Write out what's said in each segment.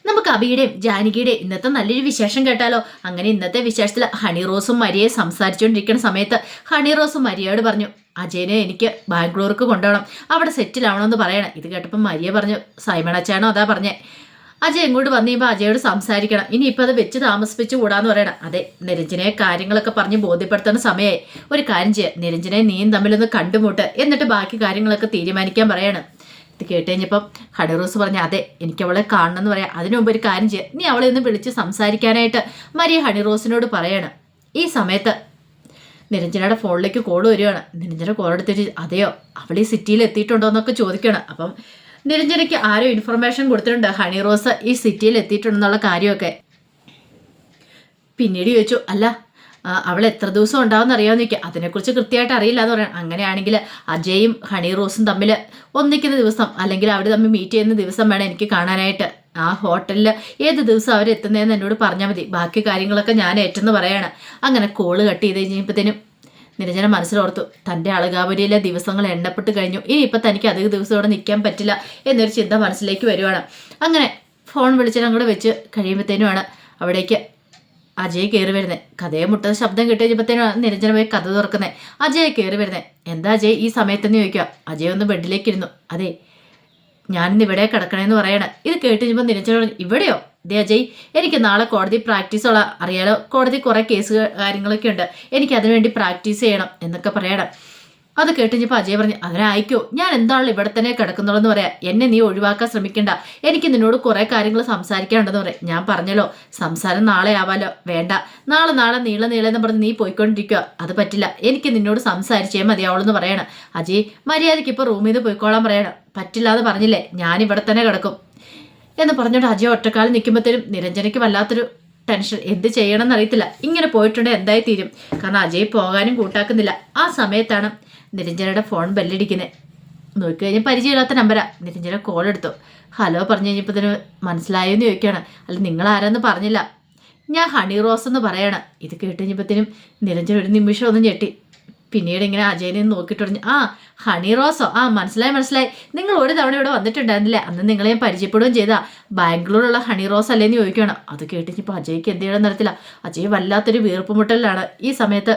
നമുക്ക് അബിയുടെയും ജാനകിയുടെയും ഇന്നത്തെ നല്ലൊരു വിശേഷം കേട്ടാലോ. അങ്ങനെ ഇന്നത്തെ വിശേഷത്തിൽ ഹണി റോസും മരിയെ സംസാരിച്ചുകൊണ്ടിരിക്കുന്ന സമയത്ത് ഹണി റോസും മരിയോട് പറഞ്ഞു, അജയനെ എനിക്ക് ബാംഗ്ലൂർക്ക് കൊണ്ടുപോകണം, അവിടെ സെറ്റിലാവണമെന്ന് പറയണം. ഇത് കേട്ടപ്പോൾ മരിയ പറഞ്ഞു, സൈമൺ അച്ചാണോ അതാ പറഞ്ഞേ, അജയ് ഇങ്ങോട്ട് വന്നു കഴിയുമ്പോൾ അജയോട് സംസാരിക്കണം, ഇനിയിപ്പോൾ അത് വെച്ച് താമസിപ്പിച്ച് കൂടാന്ന് പറയണം. അതെ, നിരഞ്ജനെ കാര്യങ്ങളൊക്കെ പറഞ്ഞ് ബോധ്യപ്പെടുത്തുന്ന സമയമായി. ഒരു കാര്യം ചെയ്യുക, നിരഞ്ജനെ നീയും തമ്മിലൊന്ന് കണ്ടുമുട്ട്, എന്നിട്ട് ബാക്കി കാര്യങ്ങളൊക്കെ തീരുമാനിക്കാൻ പറയാണ്. ഇത് കേട്ട് കഴിഞ്ഞപ്പം ഹണി റോസ് പറഞ്ഞു, അതെ എനിക്ക് അവളെ കാണണമെന്ന് പറയാം, അതിനു മുമ്പ് ഒരു കാര്യം ചെയ്യുക, നീ അവളെ ഒന്ന് വിളിച്ച് സംസാരിക്കാനായിട്ട് മരിയ ഹണി റോസിനോട് പറയാണ്. ഈ സമയത്ത് നിരഞ്ജനയുടെ ഫോണിലേക്ക് കോൾ വരികയാണ്. നിരഞ്ജന കോൾ എടുത്തിട്ട്, അതെയോ അവൾ ഈ സിറ്റിയിൽ എത്തിയിട്ടുണ്ടോ എന്നൊക്കെ ചോദിക്കുകയാണ്. അപ്പം നിരഞ്ജനയ്ക്ക് ആരോ ഇൻഫർമേഷൻ കൊടുത്തിട്ടുണ്ട്, ഹണി റോസ് ഈ സിറ്റിയിൽ എത്തിയിട്ടുണ്ടെന്നുള്ള കാര്യമൊക്കെ. പിന്നീട് ചോദിച്ചു, അല്ല അവൾ എത്ര ദിവസം ഉണ്ടാവുമെന്ന് അറിയാമെന്ന് ചോദിക്കുക. അതിനെക്കുറിച്ച് കൃത്യമായിട്ട് അറിയില്ല എന്ന് പറയണം. അങ്ങനെയാണെങ്കിൽ അജയും ഹണി റോസും തമ്മിൽ ഒന്നിക്കുന്ന ദിവസം അല്ലെങ്കിൽ അവർ തമ്മിൽ മീറ്റ് ചെയ്യുന്ന ദിവസം വേണം എനിക്ക് കാണാനായിട്ട്. ആ ഹോട്ടലിൽ ഏത് ദിവസം അവരെത്തുന്നതെന്ന് എന്നോട് പറഞ്ഞാൽ മതി, ബാക്കി കാര്യങ്ങളൊക്കെ ഞാൻ ഏറ്റെന്ന് പറയാണ്. അങ്ങനെ കോള് കട്ട് ചെയ്ത് കഴിഞ്ഞപ്പോഴത്തേനും നിരഞ്ജന മനസ്സിലോർത്തു, തൻ്റെ അളകാപുരിയിലെ ദിവസങ്ങൾ എണ്ണപ്പെട്ട് കഴിഞ്ഞു, ഇനിയിപ്പോൾ തനിക്ക് അധിക ദിവസം ഇവിടെ നിൽക്കാൻ പറ്റില്ല എന്നൊരു ചിന്ത മനസ്സിലേക്ക് വരുവാണ്. അങ്ങനെ ഫോൺ വിളിച്ചിട്ട് അങ്ങോട്ട് വെച്ച് കഴിയുമ്പോഴത്തേനുമാണ് അവിടേക്ക് അജയ് കയറി വരുന്നത്. കഥയെ മുട്ടുന്ന ശബ്ദം കിട്ടി കഴിഞ്ഞപ്പോഴത്തേനും നിരഞ്ജന പോയി കഥ തുറക്കുന്നത്. അജയ് കയറി വരുന്നത്. എന്താ അജയ് ഈ സമയത്തെന്ന് ചോദിക്കുക. അജയ് ഒന്ന് ബെഡിലേക്ക് ഇരുന്നു. അതെ ഞാനിന്ന് ഇവിടെ കിടക്കണേന്ന് പറയണേ. ഇത് കേട്ട് കഴിഞ്ഞപ്പോൾ നിരഞ്ജന പറഞ്ഞു, ഇവിടെയോ? ദേ അജയ്, എനിക്ക് നാളെ കോടതി പ്രാക്ടീസുള്ള അറിയാലോ, കോടതി കുറേ കേസ് കാര്യങ്ങളൊക്കെ ഉണ്ട്, എനിക്ക് അതിനുവേണ്ടി പ്രാക്ടീസ് ചെയ്യണം എന്നൊക്കെ പറയണം. അത് കേട്ടുകഴിഞ്ഞപ്പോൾ അജയ് പറഞ്ഞു, അതിനായിക്കോ, ഞാൻ എന്താണല്ലോ ഇവിടെ തന്നെ കിടക്കുന്നുള്ളെന്ന് പറയാം, എന്നെ നീ ഒഴിവാക്കാൻ ശ്രമിക്കണ്ട, എനിക്ക് നിന്നോട് കുറേ കാര്യങ്ങൾ സംസാരിക്കാനുണ്ടെന്ന് പറയാം. ഞാൻ പറഞ്ഞല്ലോ സംസാരം നാളെ ആവാലോ, വേണ്ട നാളെ നീളെന്ന് പറഞ്ഞ് നീ പോയിക്കൊണ്ടിരിക്കുക, അത് പറ്റില്ല, എനിക്ക് നിന്നോട് സംസാരിച്ചേ മതിയാവുള്ളൂ പറയണം. അജയ് മര്യാദയ്ക്ക് ഇപ്പോൾ റൂമിൽ നിന്ന് പോയിക്കോളാൻ പറയണം. പറ്റില്ല എന്ന് പറഞ്ഞില്ലേ, ഞാൻ ഇവിടെ തന്നെ കിടക്കും എന്ന് പറഞ്ഞുകൊണ്ട് അജയ് ഒറ്റക്കാലം നിൽക്കുമ്പോഴത്തേനും നിരഞ്ജനയ്ക്ക് വല്ലാത്തൊരു ടെൻഷൻ. എന്ത് ചെയ്യണം എന്നറിയത്തില്ല. ഇങ്ങനെ പോയിട്ടുണ്ടെങ്കിൽ എന്തായി തീരും, കാരണം അജയ് പോകാനും കൂട്ടാക്കുന്നില്ല. ആ സമയത്താണ് നിരഞ്ജനയുടെ ഫോൺ ബെല്ലടിക്കുന്നത്. നോക്കിക്കഴിഞ്ഞാൽ പരിചയമില്ലാത്ത നമ്പരാ. നിരഞ്ജന കോൾ എടുത്തു. ഹലോ പറഞ്ഞു കഴിഞ്ഞപ്പോൾ തന്നെ മനസ്സിലായോന്ന് ചോദിക്കുകയാണ്. അല്ല നിങ്ങൾ ആരാന്ന് പറഞ്ഞില്ല. ഞാൻ ഹണി റോസ് എന്ന് പറയണം. ഇത് കേട്ട് കഴിഞ്ഞപ്പോഴത്തേനും നിരഞ്ജന ഒരു നിമിഷം ഒന്ന് ഞെട്ടി. പിന്നീട് ഇങ്ങനെ അജയനെ നോക്കിയിട്ട് പറഞ്ഞു, ആ ഹണി റോസോ, ആ മനസ്സിലായി, നിങ്ങൾ ഒരു തവണ ഇവിടെ വന്നിട്ടുണ്ടായിരുന്നില്ലേ, അന്ന് നിങ്ങളെ ഞാൻ പരിചയപ്പെടുകയും ചെയ്താ, ബാംഗ്ലൂരുള്ള ഹണി റോസ് അല്ലേന്ന് ചോദിക്കുകയാണ്. അത് കേട്ടിപ്പോൾ അജയ്ക്ക് എന്ത് ചെയ്യണമെന്ന് അറിയത്തില്ല. അജയ് വല്ലാത്തൊരു വീർപ്പുമുട്ടലിലാണ്. ഈ സമയത്ത്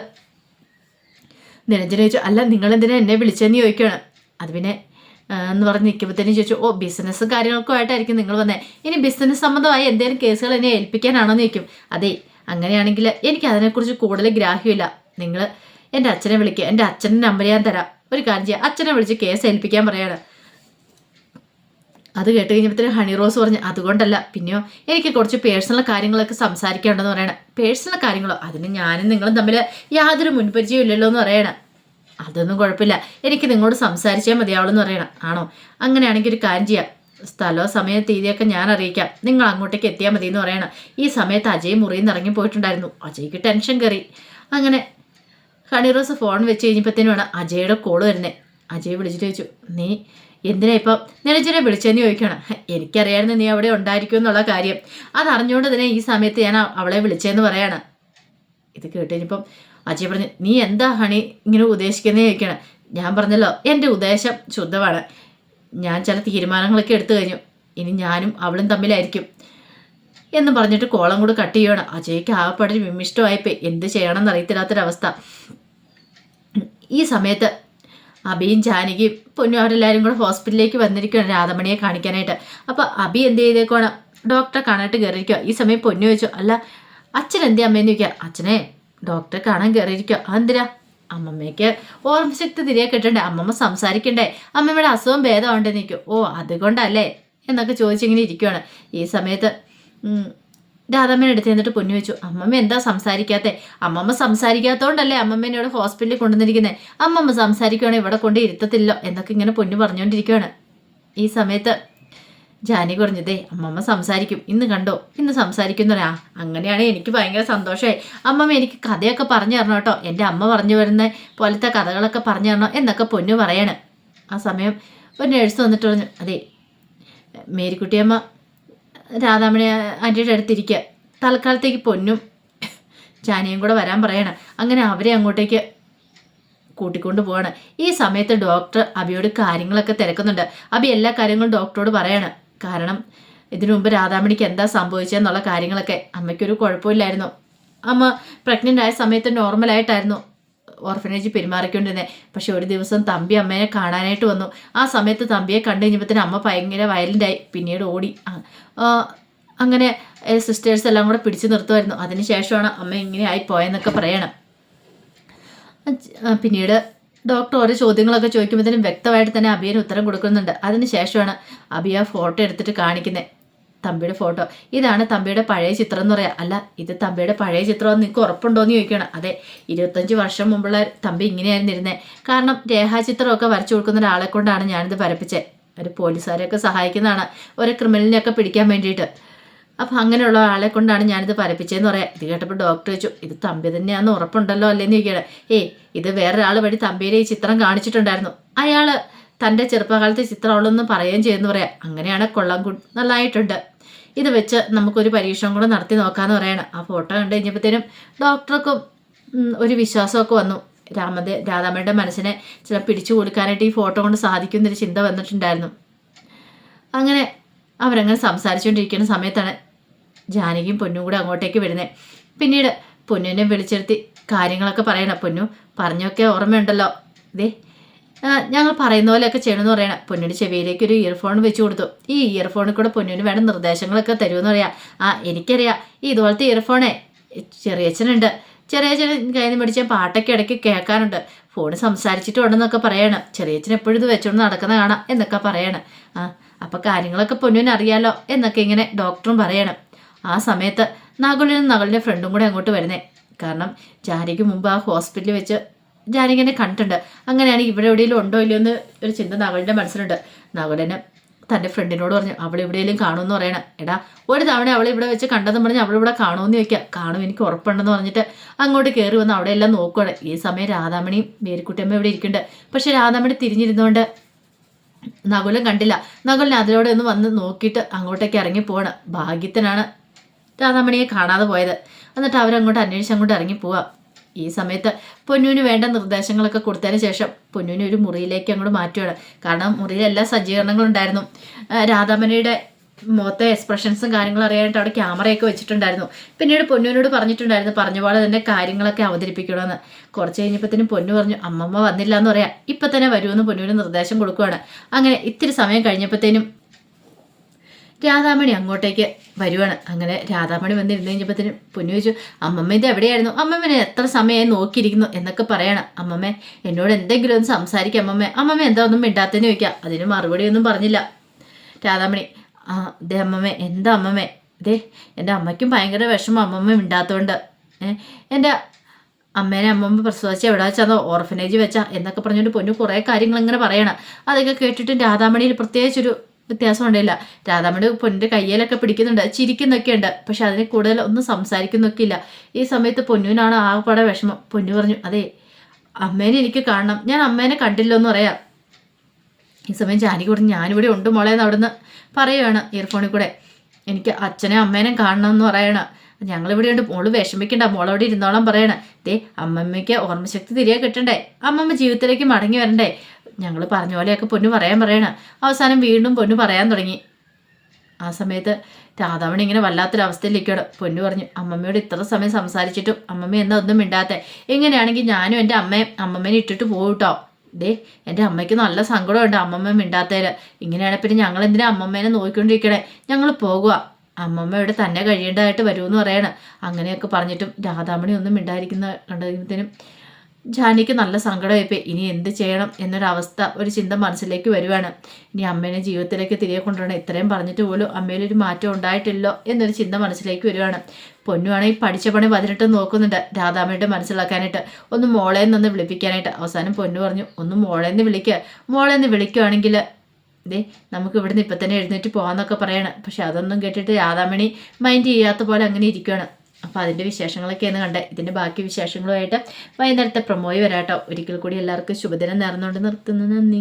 നിരഞ്ജന ചോദിച്ചു, അല്ല നിങ്ങളെന്തിനാ എന്നെ വിളിച്ചെന്ന് ചോദിക്കുകയാണ്. അത് പിന്നെ എന്ന് പറഞ്ഞ് നിൽക്കുമ്പോഴത്തേനും ചോദിച്ചു, ഓ ബിസിനസ്സും കാര്യങ്ങൾക്കും ആയിട്ടായിരിക്കും നിങ്ങൾ വന്നേ, ഇനി ബിസിനസ് സംബന്ധമായി എന്തെങ്കിലും കേസുകൾ എന്നെ ഏൽപ്പിക്കാനാണോന്ന് ചോദിക്കും. അതെ അങ്ങനെയാണെങ്കിൽ എനിക്ക് അതിനെക്കുറിച്ച് കൂടുതൽ ഗ്രാഹ്യമില്ല, നിങ്ങൾ എൻ്റെ അച്ഛനെ വിളിക്കുക, എൻ്റെ അച്ഛൻ്റെ നമ്പർ ഞാൻ തരാം, ഒരു കാര്യം ചെയ്യാം, അച്ഛനെ വിളിച്ച് കേസ് ഏൽപ്പിക്കാൻ പറയാണ്. അത് കേട്ട് കഴിഞ്ഞപ്പോഴത്തേനും ഹണി റോസ് പറഞ്ഞു, അതുകൊണ്ടല്ല, പിന്നെയോ എനിക്ക് കുറച്ച് പേഴ്സണൽ കാര്യങ്ങളൊക്കെ സംസാരിക്കാനുണ്ടെന്ന് പറയണം. പേഴ്സണൽ കാര്യങ്ങളോ, അതിന് ഞാനും നിങ്ങളും തമ്മിൽ യാതൊരു മുൻപരിചയം ഇല്ലല്ലോ എന്ന് പറയണം. അതൊന്നും കുഴപ്പമില്ല, എനിക്ക് നിങ്ങളോട് സംസാരിച്ചാൽ മതിയാവുള്ളൂ പറയണം. ആണോ, അങ്ങനെയാണെങ്കിൽ ഒരു കാര്യം ചെയ്യാം, സ്ഥലവും സമയം തീയതിയൊക്കെ ഞാൻ അറിയിക്കാം, നിങ്ങൾ അങ്ങോട്ടേക്ക് എത്തിയാൽ മതി എന്ന് പറയണം. ഈ സമയത്ത് അജയ് മുറിയിൽ നിന്ന് ഇറങ്ങി പോയിട്ടുണ്ടായിരുന്നു. അജയ്ക്ക് ടെൻഷൻ കയറി. അങ്ങനെ ഹണി റോസ് ഫോൺ വെച്ച് കഴിഞ്ഞപ്പോഴത്തേനും വേണം അജയുടെ കോള് വരുന്നത്. അജയ് വിളിച്ചിട്ട് ചോദിച്ചു, നീ എന്തിനാ ഇപ്പം നിരഞ്ജനെ വിളിച്ചെന്ന് ചോദിക്കണം. എനിക്കറിയായിരുന്നു നീ അവിടെ ഉണ്ടായിരിക്കും എന്നുള്ള കാര്യം, അതറിഞ്ഞുകൊണ്ട് തന്നെ ഈ സമയത്ത് ഞാൻ അവളെ വിളിച്ചതെന്ന് പറയാണ്. ഇത് കേട്ടുകഴിഞ്ഞപ്പം അജയ് പറഞ്ഞു, നീ എന്താ ഹണി ഇങ്ങനെ ഉദ്ദേശിക്കുന്നതെന്ന് ചോദിക്കണം. ഞാൻ പറഞ്ഞല്ലോ എൻ്റെ ഉദ്ദേശം ശുദ്ധമാണ്, ഞാൻ ചില തീരുമാനങ്ങളൊക്കെ എടുത്തു കഴിഞ്ഞു, ഇനി ഞാനും അവളും തമ്മിലായിരിക്കും എന്ന് പറഞ്ഞിട്ട് കോളം കൂടെ കട്ട് ചെയ്യണം. അജയ്ക്ക് ആകെപ്പാടൊരു വിമിഷ്ടമായിപ്പോയി, എന്ത് ചെയ്യണമെന്ന് അറിയത്തില്ലാത്തൊരവസ്ഥ. ഈ സമയത്ത് അബിയും ജാനകിയും പൊന്നും അവരെല്ലാവരും കൂടെ ഹോസ്പിറ്റലിലേക്ക് വന്നിരിക്കുകയാണ് രാധമണിയെ കാണിക്കാനായിട്ട്. അപ്പോൾ അബി എന്ത് ചെയ്തേക്കുവാണ്, ഡോക്ടറെ കാണാനായിട്ട് കയറിയിരിക്കുക. ഈ സമയം പൊന്നു ചോദിച്ചു, അല്ല അച്ഛൻ എന്തേ അമ്മയെന്ന് ചോദിക്കുക. അച്ഛനെ ഡോക്ടറെ കാണാൻ കയറിയിരിക്കുക. അതെന്തിനാ? അമ്മമ്മയ്ക്ക് ഓർമ്മശക്തി തിരികെ കിട്ടണ്ടേ, അമ്മമ്മ സംസാരിക്കണ്ടേ, അമ്മമ്മയുടെ അസുഖം ഭേദമാണ്ടെന്ന് നിൽക്കും. ഓ അതുകൊണ്ടല്ലേ എന്നൊക്കെ ചോദിച്ചിങ്ങനെ ഇരിക്കുകയാണ്. ഈ സമയത്ത് രാധമ്മേനെ എടുത്ത് എന്നിട്ട് പൊന്നു വെച്ചു, അമ്മമ്മ എന്താ സംസാരിക്കാത്തേ? അമ്മമ്മ സംസാരിക്കാത്തതുകൊണ്ടല്ലേ അമ്മമ്മേനെ ഇവിടെ ഹോസ്പിറ്റലിൽ കൊണ്ടുവന്നിരിക്കുന്നത്, അമ്മമ്മ സംസാരിക്കുകയാണെങ്കിൽ ഇവിടെ കൊണ്ട് ഇരുത്തത്തില്ലോ എന്നൊക്കെ ഇങ്ങനെ പൊന്നു പറഞ്ഞുകൊണ്ടിരിക്കുകയാണ്. ഈ സമയത്ത് ജാനി പറഞ്ഞതേ അമ്മമ്മ സംസാരിക്കും, ഇന്ന് കണ്ടോ, ഇന്ന് സംസാരിക്കുന്നവരാ, അങ്ങനെയാണെങ്കിൽ എനിക്ക് ഭയങ്കര സന്തോഷമായി, അമ്മമ്മ എനിക്ക് കഥയൊക്കെ പറഞ്ഞു തരണം കേട്ടോ, എൻ്റെ അമ്മ പറഞ്ഞു വരുന്ന പോലത്തെ കഥകളൊക്കെ പറഞ്ഞു തരണം എന്നൊക്കെ പൊന്നു പറയാണ്. ആ സമയം ഒരു നേഴ്സ് വന്നിട്ട് പറഞ്ഞു, അതെ മേരിക്കുട്ടിയമ്മ രാധാമണി ആൻറ്റിയുടെ അടുത്തിരിക്കുക, തൽക്കാലത്തേക്ക് പൊന്നും ജാനിയും കൂടെ വരാൻ പറയണം. അങ്ങനെ അവരെ അങ്ങോട്ടേക്ക് കൂട്ടിക്കൊണ്ട് പോവാണ്. ഈ സമയത്ത് ഡോക്ടർ അബിയോട് കാര്യങ്ങളൊക്കെ തിരക്കുന്നുണ്ട്. അബി എല്ലാ കാര്യങ്ങളും ഡോക്ടറോട് പറയാണ്. കാരണം ഇതിനു മുമ്പ് രാധാമണിക്ക് എന്താ സംഭവിച്ചതെന്നുള്ള കാര്യങ്ങളൊക്കെ അമ്മയ്ക്കൊരു കുഴപ്പമില്ലായിരുന്നു. അമ്മ പ്രഗ്നൻ്റ് ആയ സമയത്ത് നോർമലായിട്ടായിരുന്നു ഓർഫനേജ് പെരുമാറിക്കൊണ്ടിരുന്നത്. പക്ഷെ ഒരു ദിവസം തമ്പി അമ്മേനെ കാണാനായിട്ട് വന്നു. ആ സമയത്ത് തമ്പിയെ കണ്ടു കഴിഞ്ഞപ്പോഴത്തേനും അമ്മ ഭയങ്കര വയലൻ്റായി. പിന്നീട് ഓടി. അങ്ങനെ സിസ്റ്റേഴ്സ് എല്ലാം കൂടെ പിടിച്ചു നിർത്തുമായിരുന്നു. അതിനുശേഷമാണ് അമ്മ ഇങ്ങനെ ആയിപ്പോയെന്നൊക്കെ പറയണം. പിന്നീട് ഡോക്ടർ ഓരോ ചോദ്യങ്ങളൊക്കെ ചോദിക്കുമ്പോഴത്തേനും വ്യക്തമായിട്ട് തന്നെ അബിയന് ഉത്തരം കൊടുക്കുന്നുണ്ട്. അതിനുശേഷമാണ് അബിയ ഫോട്ടോ എടുത്തിട്ട് കാണിക്കുന്നത്. തമ്പിയുടെ ഫോട്ടോ. ഇതാണ് തമ്പിയുടെ പഴയ ചിത്രം എന്ന് പറയാം. അല്ല, ഇത് തമ്പിയുടെ പഴയ ചിത്രമെന്ന് നിങ്ങൾക്ക് ഉറപ്പുണ്ടോ എന്ന് ചോദിക്കണം. അതെ, 25 വർഷം മുമ്പുള്ള തമ്പി ഇങ്ങനെയായിരുന്നു ഇരുന്നത്. കാരണം രേഖാചിത്രമൊക്കെ വരച്ചു കൊടുക്കുന്ന ഒരാളെ കൊണ്ടാണ് ഞാനിത് വരപ്പിച്ചത്. ഒരു പോലീസുകാരെയൊക്കെ സഹായിക്കുന്നതാണ്, ഒരു ക്രിമിനലിനെയൊക്കെ പിടിക്കാൻ വേണ്ടിയിട്ട്. അപ്പം അങ്ങനെയുള്ള ആളെ കൊണ്ടാണ് ഞാനിത് വരപ്പിച്ചതെന്ന് പറയാം. ഇത് കേട്ടപ്പോൾ ഡോക്ടർ ചോദിച്ചു, ഇത് തമ്പി തന്നെയാണെന്ന് ഉറപ്പുണ്ടല്ലോ അല്ലേന്ന് ചോദിക്കണം. ഇത് വേറൊരാൾ വഴി തമ്പിയുടെ ഈ ചിത്രം കാണിച്ചിട്ടുണ്ടായിരുന്നു. അയാൾ തൻ്റെ ചെറുപ്പകാലത്തെ ചിത്രമുള്ളെന്ന് പറയുകയും ചെയ്യുമെന്ന് പറയാം. അങ്ങനെയാണ് കൊള്ളാം, നല്ലതായിട്ടുണ്ട്, ഇത് വെച്ച് നമുക്കൊരു പരീക്ഷണം കൂടെ നടത്തി നോക്കാമെന്ന് പറയണം. ആ ഫോട്ടോ കണ്ടു കഴിഞ്ഞപ്പോഴത്തേനും ഡോക്ടർക്കും ഒരു വിശ്വാസമൊക്കെ വന്നു. രാധാമണിയുടെ മനസ്സിനെ ചില പിടിച്ചു കൊടുക്കാനായിട്ട് ഈ ഫോട്ടോ കൊണ്ട് സാധിക്കുമെന്നൊരു ചിന്ത വന്നിട്ടുണ്ടായിരുന്നു. അങ്ങനെ അവരങ്ങനെ സംസാരിച്ചുകൊണ്ടിരിക്കുന്ന സമയത്താണ് ജാനകിയും പൊന്നും കൂടെ അങ്ങോട്ടേക്ക് വരുന്നത്. പിന്നീട് പൊന്നുവിനെ വിളിച്ചെടുത്തി കാര്യങ്ങളൊക്കെ പറയണം. പൊന്നു പറഞ്ഞൊക്കെ ഓർമ്മയുണ്ടല്ലോ, ഇതേ ഞങ്ങൾ പറയുന്ന പോലെയൊക്കെ ചെയ്യണമെന്ന് പറയണം. പൊന്നിൻ്റെ ചെവിയിലേക്ക് ഒരു ഇയർഫോൺ വെച്ച് കൊടുത്തു. ഈ ഇയർഫോണിൽ കൂടെ പൊന്നിന് വേണ്ട നിർദ്ദേശങ്ങളൊക്കെ തരുമെന്ന് പറയാം. എനിക്കറിയാം, ഇതുപോലത്തെ ഇയർഫോണേ ചെറിയച്ഛനുണ്ട്. ചെറിയച്ഛൻ കയ്യിൽ നിന്ന് മേടിച്ച പാട്ടൊക്കെ ഇടയ്ക്ക് കേൾക്കാനുണ്ട്. ഫോണ് സംസാരിച്ചിട്ടുണ്ടെന്നൊക്കെ പറയണം. ചെറിയച്ഛൻ എപ്പോഴും ഇത് വെച്ചുകൊണ്ട് നടക്കുന്ന കാണാം എന്നൊക്കെ പറയണം. അപ്പം കാര്യങ്ങളൊക്കെ പൊന്നിന് അറിയാലോ എന്നൊക്കെ ഇങ്ങനെ ഡോക്ടറും പറയണം. ആ സമയത്ത് നകുലിനും നകുലിൻ്റെ ഫ്രണ്ടും കൂടെ അങ്ങോട്ട് വരുന്നേ. കാരണം ജാനകിക്ക് മുമ്പ് ആ ഹോസ്പിറ്റലിൽ വെച്ച് ജാനകിനെ കണ്ടിട്ടുണ്ട്. അങ്ങനെയാണ് ഇവിടെ എവിടെയെങ്കിലും ഉണ്ടോ ഇല്ലയോ എന്ന് ഒരു ചിന്ത നകുലിൻ്റെ മനസ്സിലുണ്ട്. നകുലന് തൻ്റെ ഫ്രണ്ടിനോട് പറഞ്ഞു, അവൾ എവിടെയെങ്കിലും കാണുമെന്ന് പറയണം. എടാ, ഒരു തവണ അവളെ ഇവിടെ വെച്ച് കണ്ടെന്ന് പറഞ്ഞ് അവളിവിടെ കാണുമെന്ന് ചോദിക്കുക. കാണും, എനിക്ക് ഉറപ്പുണ്ടെന്ന് പറഞ്ഞിട്ട് അങ്ങോട്ട് കയറി വന്ന് അവിടെ എല്ലാം നോക്കുകയാണ്. ഈ സമയം രാധാമണിയും മേരിക്കുട്ടിയമ്മ ഇവിടെ ഇരിക്കുന്നുണ്ട്. പക്ഷെ രാധാമണി തിരിഞ്ഞിരുന്നുകൊണ്ട് നകുലം കണ്ടില്ല. നകുലിന് അതിലൂടെ ഒന്ന് വന്ന് നോക്കിയിട്ട് അങ്ങോട്ടേക്ക് ഇറങ്ങി പോവാണ്. ഭാഗ്യത്തിനാണ് രാധാമണിയെ കാണാതെ പോയത്. എന്നിട്ട് അവരങ്ങോട്ട് അന്വേഷിച്ച് അങ്ങോട്ട് ഇറങ്ങി പോവാം. ഈ സമയത്ത് പൊന്നുവിന് വേണ്ട നിർദ്ദേശങ്ങളൊക്കെ കൊടുത്തതിന് ശേഷം പൊന്നുവിനെ ഒരു മുറിയിലേക്ക് അങ്ങോട്ട് മാറ്റുകയാണ്. കാരണം മുറിയിൽ എല്ലാ സജ്ജീകരണങ്ങളും ഉണ്ടായിരുന്നു. രാധാമണിയുടെ മുഖത്തെ എക്സ്പ്രഷൻസും കാര്യങ്ങളും അറിയാനായിട്ട് അവിടെ ക്യാമറയൊക്കെ വെച്ചിട്ടുണ്ടായിരുന്നു. പിന്നീട് പൊന്നുവിനോട് പറഞ്ഞിട്ടുണ്ടായിരുന്നു പറഞ്ഞ പോലെ തന്നെ കാര്യങ്ങളൊക്കെ അവതരിപ്പിക്കണമെന്ന്. കുറച്ച് കഴിഞ്ഞപ്പോഴത്തേനും പൊന്നു പറഞ്ഞു, അമ്മമ്മ വന്നില്ല എന്ന് പറയാം, ഇപ്പം തന്നെ വരുമെന്ന് പൊന്നുവിന് നിർദ്ദേശം കൊടുക്കുകയാണ്. അങ്ങനെ ഇത്തിരി സമയം കഴിഞ്ഞപ്പോഴത്തേനും രാധാമണി അങ്ങോട്ടേക്ക് വരുവാണ്. അങ്ങനെ രാധാമണി വന്നിരുന്ന് കഴിഞ്ഞപ്പോഴത്തേനും പൊന്നു ചോദിച്ചു, അമ്മമ്മ ഇത് എവിടെയായിരുന്നു? അമ്മമ്മനെ എത്ര സമയമായി നോക്കിയിരിക്കുന്നു എന്നൊക്കെ പറയണം. അമ്മമ്മ എന്നോട് എന്തെങ്കിലും ഒന്ന് സംസാരിക്കാം അമ്മമ്മ. അമ്മമ്മ എന്താ ഒന്നും മിണ്ടാത്തതെന്ന് ചോദിക്കാം. അതിന് മറുപടിയൊന്നും പറഞ്ഞില്ല രാധാമണി. ഇതേ അമ്മമ്മ, എന്താ അമ്മമ്മ? ഇതേ എൻ്റെ അമ്മയ്ക്കും ഭയങ്കര വിഷമം അമ്മമ്മ മിണ്ടാത്തതുകൊണ്ട്. എൻ്റെ അമ്മേനെ അമ്മമ്മ പ്രസവിച്ച എവിടെ വെച്ചാന്നോ ഓർഫനേജ് വെച്ചാ എന്നൊക്കെ പറഞ്ഞുകൊണ്ട് പൊന്നു കുറേ കാര്യങ്ങൾ ഇങ്ങനെ പറയണം. അതൊക്കെ കേട്ടിട്ടും രാധാമണിയിൽ പ്രത്യേകിച്ചൊരു വ്യത്യാസം ഉണ്ടല്ല. രാധാമണി പൊന്നിൻ്റെ കയ്യിലൊക്കെ പിടിക്കുന്നുണ്ട്, ചിരിക്കുന്നൊക്കെ ഉണ്ട്. പക്ഷെ അതിന് കൂടുതൽ ഒന്നും സംസാരിക്കുന്നൊക്കെ ഇല്ല. ഈ സമയത്ത് പൊന്നുവിനാണ് ആകെപ്പാടെ വിഷമം. പൊന്നു പറഞ്ഞു, അതെ അമ്മേനെ എനിക്ക് കാണണം, ഞാൻ അമ്മേനെ കണ്ടില്ലോ എന്ന് പറയാം. ഈ സമയം ജാനകി പറഞ്ഞു, ഞാനിവിടെ ഉണ്ട് മോളേന്ന് അവിടുന്ന് പറയുകയാണ് ഇയർഫോണിൽ കൂടെ. എനിക്ക് അച്ഛനെ അമ്മേനെ കാണണമെന്ന് പറയണം. ഞങ്ങളിവിടെ ഉണ്ട്, മോള് വിഷമിക്കണ്ട, മോളവിടെ ഇരുന്നോളം പറയണം. ദേ അമ്മമ്മയ്ക്ക് ഓർമ്മശക്തി തിരികെ കിട്ടണ്ടേ, അമ്മമ്മ ജീവിതത്തിലേക്ക് മടങ്ങി വരണ്ടേ, ഞങ്ങൾ പറഞ്ഞ പോലെയൊക്കെ പൊന്നു പറയണം. അവസാനം വീണ്ടും പൊന്നു പറയാൻ തുടങ്ങി. ആ സമയത്ത് രാധാമണി ഇങ്ങനെ വല്ലാത്തൊരവസ്ഥയിലേക്കാണ്. പൊന്നു പറഞ്ഞു, അമ്മമ്മയോട് ഇത്ര സമയം സംസാരിച്ചിട്ടും അമ്മമ്മ എന്നാ ഒന്നും മിണ്ടാത്തെ? എങ്ങനെയാണെങ്കിൽ ഞാനും എൻ്റെ അമ്മമ്മേനെ ഇട്ടിട്ട് പോകട്ടോ. ദേ എൻ്റെ അമ്മയ്ക്ക് നല്ല സങ്കടമുണ്ട് അമ്മമ്മ മിണ്ടാത്തേല്. ഇങ്ങനെയാണ് പിന്നെ ഞങ്ങൾ എന്തിനാ അമ്മമ്മേനെ നോക്കിക്കൊണ്ടിരിക്കണേ? ഞങ്ങൾ പോകുക, അമ്മമ്മ ഇവിടെ തന്നെ കഴിയേണ്ടതായിട്ട് വരുമെന്ന് പറയണം. അങ്ങനെയൊക്കെ പറഞ്ഞിട്ടും രാധാമണി ഒന്നും മിണ്ടായിരിക്കുന്ന കണ്ടതിനും ജാനിക്ക് നല്ല സങ്കടമായിപ്പോയി. ഇനി എന്ത് ചെയ്യണം എന്നൊരവസ്ഥ, ഒരു ചിന്ത മനസ്സിലേക്ക് വരുവാണ്. ഇനി അമ്മേനെ ജീവിതത്തിലേക്ക് തിരികെ കൊണ്ടുവരണം. ഇത്രയും പറഞ്ഞിട്ട് പോലും അമ്മയിലൊരു മാറ്റം ഉണ്ടായിട്ടില്ലോ എന്നൊരു ചിന്ത മനസ്സിലേക്ക് വരുവാണ്. പൊന്നുവാണെങ്കിൽ പഠിച്ച പണി 18 നോക്കുന്നുണ്ട് രാധാമണിയുടെ മനസ്സിലാക്കാനായിട്ട്, ഒന്ന് മോളേന്ന് നിന്ന് വിളിപ്പിക്കാനായിട്ട്. അവസാനം പൊന്നു പറഞ്ഞു, ഒന്ന് മോളേന്ന് വിളിക്കുക, മോളേന്ന് വിളിക്കുകയാണെങ്കിൽ ദേ നമുക്ക് ഇവിടുന്ന് ഇപ്പം തന്നെ എഴുന്നേറ്റ് പോകാമെന്നൊക്കെ പറയണം. പക്ഷെ അതൊന്നും കേട്ടിട്ട് രാധാമണി മൈൻഡ് ചെയ്യാത്ത പോലെ അങ്ങനെ ഇരിക്കുകയാണ്. അപ്പോൾ അതിൻ്റെ വിശേഷങ്ങളൊക്കെയാണ് കണ്ടത്. ഇതിൻ്റെ ബാക്കി വിശേഷങ്ങളുമായിട്ട് വൈകുന്നേരത്തെ പ്രൊമോയി വരാട്ടോ. ഒരിക്കൽ കൂടി എല്ലാവർക്കും ശുഭദിനം നേർന്നുകൊണ്ട് നിർത്തുന്നു. നന്ദി.